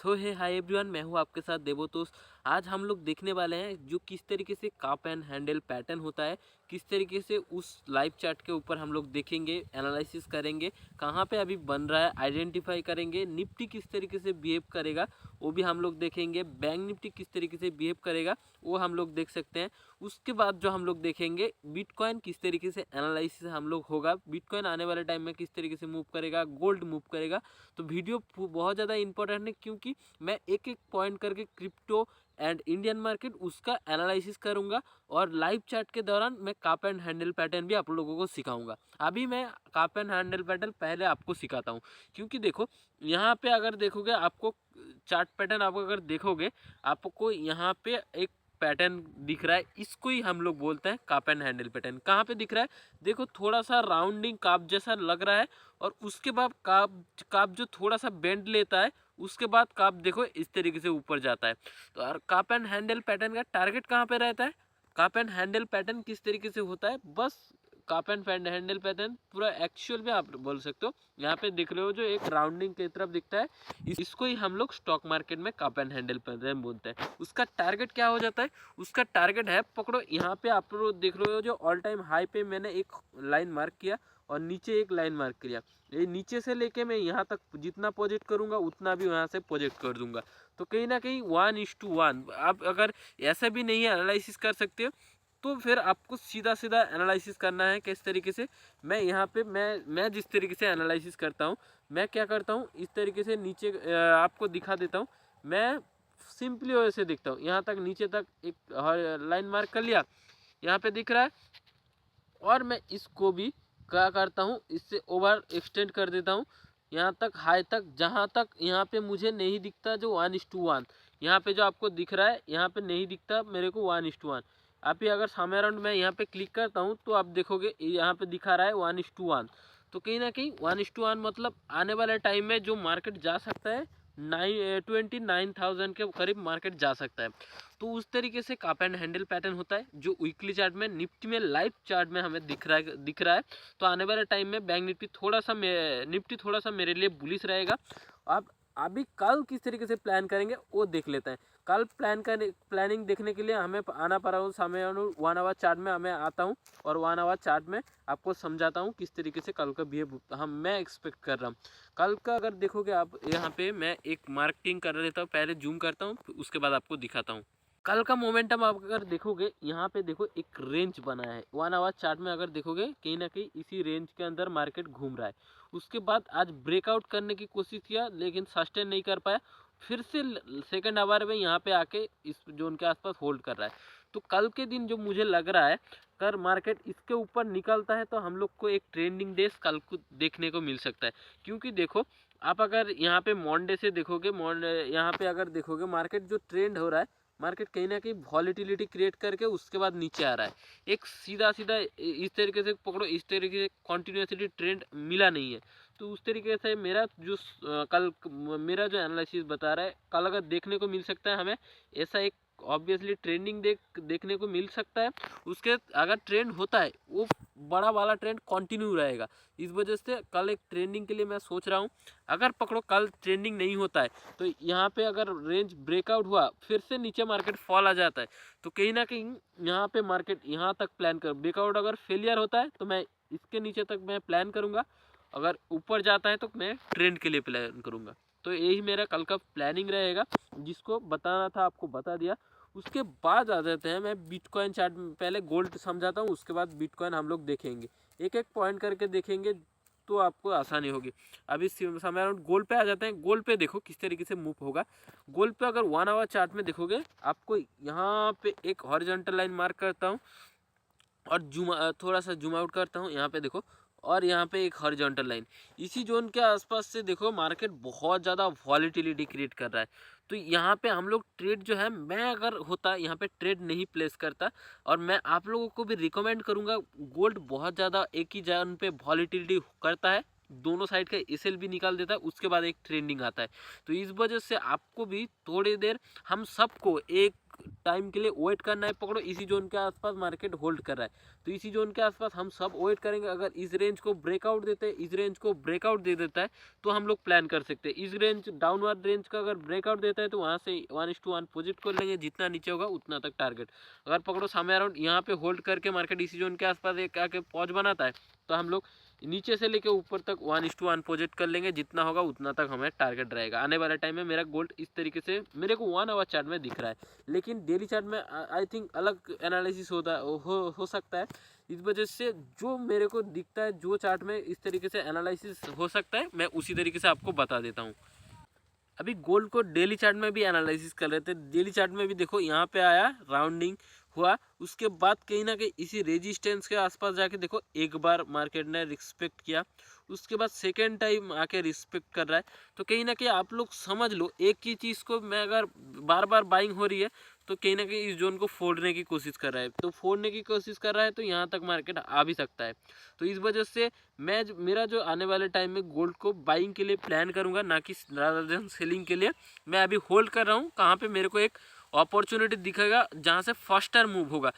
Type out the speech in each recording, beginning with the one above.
सो है hi everyone, मैं हूँ आपके साथ देवोतोष। आज हम लोग देखने वाले हैं जो किस तरीके से कप एंड हैंडल पैटर्न होता है, किस तरीके से उस लाइव चार्ट के ऊपर हम लोग देखेंगे, एनालिसिस करेंगे, कहाँ पे अभी बन रहा है आइडेंटिफाई करेंगे, निफ्टी किस तरीके से बिहेव करेगा वो भी हम लोग देखेंगे, बैंक निफ्टी किस तरीके से बिहेव करेगा वो हम लोग देख सकते हैं। उसके बाद जो हम लोग देखेंगे बिटकॉइन किस तरीके से एनालिसिस हम लोग होगा, बिटकॉइन आने वाले टाइम में किस तरीके से मूव करेगा, गोल्ड मूव करेगा। तो वीडियो बहुत ज़्यादा इंपॉर्टेंट है क्योंकि मैं एक एक पॉइंट करके क्रिप्टो एंड इंडियन मार्केट उसका एनालिसिस करूंगा और लाइव चार्ट के दौरान मैं कप एंड हैंडल पैटर्न भी आप लोगों को सिखाऊंगा। अभी मैं कप एंड हैंडल पैटर्न पहले आपको सिखाता हूं क्योंकि देखो यहाँ पे अगर देखोगे आपको चार्ट पैटर्न, आप अगर देखोगे आपको यहाँ पे एक पैटर्न दिख रहा है, इसको ही हम लोग बोलते हैं कप एंड हैंडल पैटर्न। कहाँ पे दिख रहा है देखो, थोड़ा सा राउंडिंग काप जैसा लग रहा है और उसके बाद काप जो थोड़ा सा बेंड लेता है, उसके बाद काप देखो इस तरीके से ऊपर जाता है। तो कप एंड हैंडल पैटर्न का टारगेट कहाँ पे रहता है, कप एंड हैंडल पैटर्न किस तरीके से होता है, बस कप एंड हैंडल पैटर्न पूरा एक्चुअल में आप बोल सकते हो। यहाँ पे देख रहे हो जो एक राउंडिंग की तरफ दिखता है, इसको ही हम लोग स्टॉक मार्केट में कप एंड हैंडल पैटर्न बोलते हैं। उसका टारगेट क्या हो जाता है, उसका टारगेट है, पकड़ो यहाँ पे आप लोग देख रहे हो जो ऑल टाइम हाई पे मैंने एक लाइन मार्क किया और नीचे एक लाइन मार्क किया। ये नीचे से लेके मैं यहाँ तक जितना प्रोजेक्ट करूँगा उतना भी यहाँ से प्रोजेक्ट कर दूंगा। तो कहीं ना कहीं 1:1 आप अगर ऐसा भी नहीं है एनालिसिस कर सकते हो तो फिर आपको सीधा सीधा एनालिसिस करना है। किस तरीके से मैं यहाँ पे मैं जिस तरीके से एनालिसिस करता हूँ, मैं क्या करता हूँ इस तरीके से नीचे आपको दिखा देता हूँ। मैं सिंपली वैसे देखता हूँ, यहाँ तक नीचे तक एक लाइन मार्क कर लिया, यहाँ पे दिख रहा है, और मैं इसको भी क्या करता हूँ इससे ओवर एक्सटेंड कर देता हूँ यहाँ तक हाई तक, जहाँ तक यहाँ पे मुझे नहीं दिखता जो 1:1, यहाँ पे जो आपको दिख रहा है यहाँ पे नहीं दिखता मेरे को 1:1। आप ही अगर सामने अराउंड मैं यहाँ पे क्लिक करता हूँ तो आप देखोगे यहाँ पे दिखा रहा है 1:1। तो कहीं ना कहीं 1:1 मतलब आने वाले टाइम में जो मार्केट जा सकता है 29,000 के करीब मार्केट जा सकता है। तो उस तरीके से कप एंड हैंडल पैटर्न होता है जो वीकली चार्ट में, निफ्टी में लाइव चार्ट में हमें दिख रहा है। तो आने वाले टाइम में बैंक निफ्टी थोड़ा सा मेरे लिए बुलिश रहेगा। अब अभी कल किस तरीके से प्लान करेंगे वो देख लेते हैं। कल प्लानिंग देखने के लिए हमें आना पड़ा हूँ सामने 1 आवर चार्ट में हमें आता हूँ और 1 आवर चार्ट में आपको समझाता हूँ किस तरीके से कल का बिहेव मैं एक्सपेक्ट कर रहा हूँ। कल का अगर देखोगे आप, यहाँ पे मैं एक मार्किंग कर लेता हूँ, पहले जूम करता हूँ उसके बाद आपको दिखाता हूँ। कल का मोमेंटम आप अगर देखोगे यहाँ पे देखो एक रेंज बना है 1 आवर चार्ट में, अगर देखोगे कहीं ना कहीं इसी रेंज के अंदर मार्केट घूम रहा है। उसके बाद आज ब्रेकआउट करने की कोशिश किया लेकिन सस्टेन नहीं कर पाया, फिर से सेकंड आवर में यहाँ पे आके इस जोन के आसपास होल्ड कर रहा है। तो कल के दिन जो मुझे लग रहा है अगर मार्केट इसके ऊपर निकलता है तो हम लोग को एक ट्रेंडिंग डेज कल को देखने को मिल सकता है। क्योंकि देखो आप अगर यहाँ पे मॉन्डे से देखोगे, यहाँ पे अगर देखोगे मार्केट जो ट्रेंड हो रहा है, मार्केट कहीं ना कहीं वॉलीटिलिटी क्रिएट करके उसके बाद नीचे आ रहा है। एक सीधा सीधा इस तरीके से पकड़ो, इस तरीके से कॉन्टिन्यूसली ट्रेंड मिला नहीं है। तो उस तरीके से मेरा जो कल मेरा जो एनालिसिस बता रहा है, कल अगर देखने को मिल सकता है हमें ऐसा एक ऑब्वियसली ट्रेंडिंग देखने को मिल सकता है। उसके अगर ट्रेंड होता है वो बड़ा वाला ट्रेंड कंटिन्यू रहेगा। इस वजह से कल एक ट्रेंडिंग के लिए मैं सोच रहा हूँ। अगर पकड़ो कल ट्रेंडिंग नहीं होता है तो यहाँ पे अगर रेंज ब्रेकआउट हुआ फिर से नीचे मार्केट फॉल आ जाता है, तो कहीं ना कहीं यहाँ पे मार्केट यहाँ तक प्लान कर, ब्रेकआउट अगर फेलियर होता है तो मैं इसके नीचे तक मैं प्लान करूँगा, अगर ऊपर जाता है तो मैं ट्रेंड के लिए प्लान करूँगा। तो यही मेरा कल का प्लानिंग रहेगा, जिसको बताना था आपको बता दिया। उसके बाद आ जाते हैं, मैं बिटकॉइन चार्ट में पहले गोल्ड समझाता हूँ, उसके बाद बिटकॉइन हम लोग देखेंगे, एक एक पॉइंट करके देखेंगे तो आपको आसानी होगी। अभी समय अराउंड गोल्ड पे आ जाते हैं। गोल्ड पे देखो किस तरीके से मूव होगा। गोल्ड पे अगर 1 आवर चार्ट में देखोगे आपको यहाँ पे एक हॉरिजॉन्टल लाइन मार्क करता हूँ और थोड़ा सा जूम आउट करता हूँ, यहाँ पे देखो, और यहाँ पे एक हॉरिजॉन्टल लाइन, इसी जोन के आसपास से देखो मार्केट बहुत ज़्यादा वॉलीटिलिटी क्रिएट कर रहा है। तो यहाँ पे हम लोग ट्रेड जो है, मैं अगर होता यहाँ पे ट्रेड नहीं प्लेस करता, और मैं आप लोगों को भी रिकमेंड करूँगा। गोल्ड बहुत ज़्यादा एक ही जोन पे वॉलीटिलिटी करता है, दोनों साइड का एसएल भी निकाल देता है, उसके बाद एक ट्रेंडिंग आता है। तो इस वजह से आपको भी थोड़ी देर, हम सबको एक टाइम के लिए वेट करना है। पकड़ो इसी जोन के आसपास मार्केट होल्ड कर रहा है, तो इसी जोन के आसपास हम सब वेट करेंगे। अगर इस रेंज को ब्रेकआउट देते हैं, इस रेंज को ब्रेकआउट दे देता है तो हम लोग प्लान कर सकते हैं। इस रेंज डाउनवर्ड रेंज का अगर ब्रेकआउट देता है तो वहाँ से 1:1 पोजिट कर लेंगे, जितना नीचे होगा उतना तक टारगेट। अगर पकड़ो समय अराउंड यहाँ पे होल्ड करके मार्केट इसी जोन के आसपास एक आके पॉज बनाता है तो हम लोग नीचे से लेके ऊपर तक 1:1 प्रोजेक्ट कर लेंगे, जितना होगा उतना तक हमें टारगेट रहेगा। आने वाले टाइम में मेरा गोल्ड इस तरीके से मेरे को 1 आवर चार्ट में दिख रहा है, लेकिन डेली चार्ट में आई थिंक अलग एनालिसिस हो सकता है। इस वजह से जो मेरे को दिखता है, जो चार्ट में इस तरीके से एनालिसिस हो सकता है, मैं उसी तरीके से आपको बता देता हूँ। अभी गोल्ड को डेली चार्ट में भी एनालिसिस कर रहे थे। डेली चार्ट में भी देखो यहाँ पे आया, राउंडिंग हुआ, उसके बाद कहीं ना कहीं इसी रेजिस्टेंस के आसपास जाके देखो एक बार मार्केट ने रिस्पेक्ट किया, उसके बाद सेकेंड टाइम आके रिस्पेक्ट कर रहा है। तो कहीं ना कहीं आप लोग समझ लो, एक ही चीज़ को मैं अगर बार बार बाइंग हो रही है तो कहीं ना कहीं इस जोन को फोड़ने की कोशिश कर रहा है, तो फोड़ने की कोशिश कर रहा है तो यहाँ तक मार्केट आ भी सकता है। तो इस वजह से मेरा जो आने वाले टाइम में गोल्ड को बाइंग के लिए प्लान करूँगा, ना कि रादर देन सेलिंग के लिए। मैं अभी होल्ड कर रहा हूँ, कहाँ पे मेरे को एक अपॉर्चुनिटी दिखेगा जहाँ से फास्टर मूव होगा।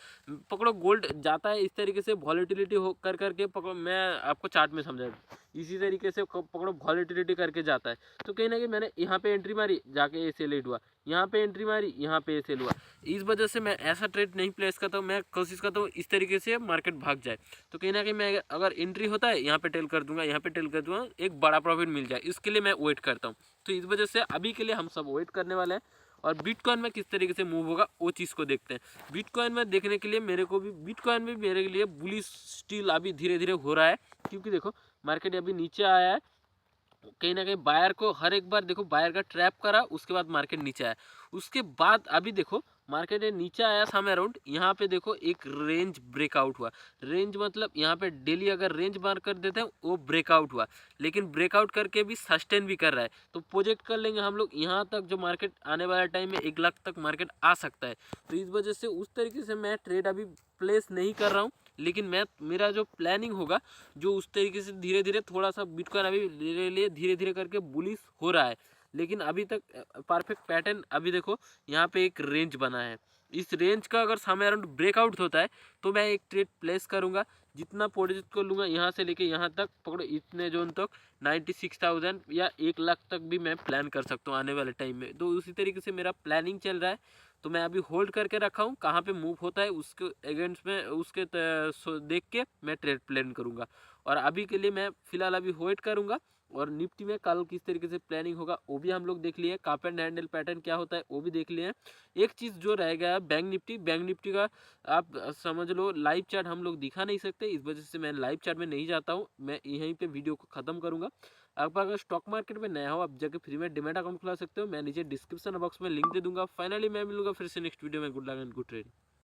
पकड़ो गोल्ड जाता है इस तरीके से वॉलेटिलिटी हो कर करके, पकड़ो मैं आपको चार्ट में समझा, इसी तरीके से पकड़ो वॉलेटिलिटी करके जाता है। तो कहीं ना कहीं मैंने यहाँ पे एंट्री मारी, जाके ए लेट हुआ, यहाँ पे एंट्री मारी, यहाँ पे ए हुआ। इस वजह से मैं ऐसा ट्रेड नहीं प्लेस करता हूँ, मैं कोशिश करता हूँ इस तरीके से मार्केट भाग जाए। तो कहीं ना कहीं मैं अगर एंट्री होता है यहाँ पे टेल कर दूंगा, यहाँ पे टेल कर दूंगा, एक बड़ा प्रॉफिट मिल जाए, इसके लिए मैं वेट करता हूँ। तो इस वजह से अभी के लिए हम सब वेट करने वाले हैं। और बिटकॉइन में किस तरीके से मूव होगा वो चीज़ को देखते हैं। बिटकॉइन में देखने के लिए मेरे को भी, बिटकॉइन में मेरे लिए बुलिश स्टिल अभी धीरे धीरे हो रहा है, क्योंकि देखो मार्केट अभी नीचे आया है, कहीं ना कहीं बायर को हर एक बार देखो बायर का ट्रैप करा, उसके बाद मार्केट नीचे आया, उसके बाद अभी देखो मार्केट नीचे आया समय अराउंड, यहाँ पे देखो एक रेंज ब्रेकआउट हुआ। रेंज मतलब यहाँ पे डेली अगर रेंज मार्क कर देते हैं वो ब्रेकआउट हुआ, लेकिन ब्रेकआउट करके भी सस्टेन भी कर रहा है। तो प्रोजेक्ट कर लेंगे हम लोग यहाँ तक, जो मार्केट आने वाला टाइम में 1 लाख तक मार्केट आ सकता है। तो इस वजह से उस तरीके से मैं ट्रेड अभी प्लेस नहीं कर रहा हूँ, लेकिन मेरा जो प्लानिंग होगा, जो उस तरीके से धीरे धीरे थोड़ा सा बिटकॉइन अभी धीरे धीरे करके बुलिश हो रहा है। लेकिन अभी तक परफेक्ट पैटर्न, अभी देखो यहाँ पे एक रेंज बना है, इस रेंज का अगर समय अराउंड ब्रेकआउट होता है तो मैं एक ट्रेड प्लेस करूँगा, जितना प्रोजेक्ट को लूँगा यहाँ से लेके यहाँ तक, पकड़ो इतने जोन तक 96,000 या 1 लाख तक भी मैं प्लान कर सकता हूँ आने वाले टाइम में। तो उसी तरीके से मेरा प्लानिंग चल रहा है। तो मैं अभी होल्ड करके रखा हूँ, कहाँ पे मूव होता है उसके अगेंस्ट में, उसके देख के मैं ट्रेड प्लान करूँगा। और अभी के लिए मैं फिलहाल अभी वेट करूँगा। और निफ्टी में कल किस तरीके से प्लानिंग होगा वो भी हम लोग देख लिए, कप एंड हैंडल पैटर्न क्या होता है वो भी देख लिए। एक चीज़ जो रह गया है बैंक निफ्टी का, आप समझ लो लाइव चार्ट हम लोग दिखा नहीं सकते, इस वजह से मैं लाइव चार्ट में नहीं जाता हूँ, मैं यहीं पे वीडियो को ख़त्म करूँगा। आप अगर स्टॉक मार्केट में नया हो, आप जाके फ्री में डिमैट अकाउंट खुला सकते हो, मैं नीचे डिस्क्रिप्शन बॉक्स में लिंक दे दूंगा। फाइनली मैं मिलूंगा फिर से नेक्स्ट वीडियो में। Good luck and good trade.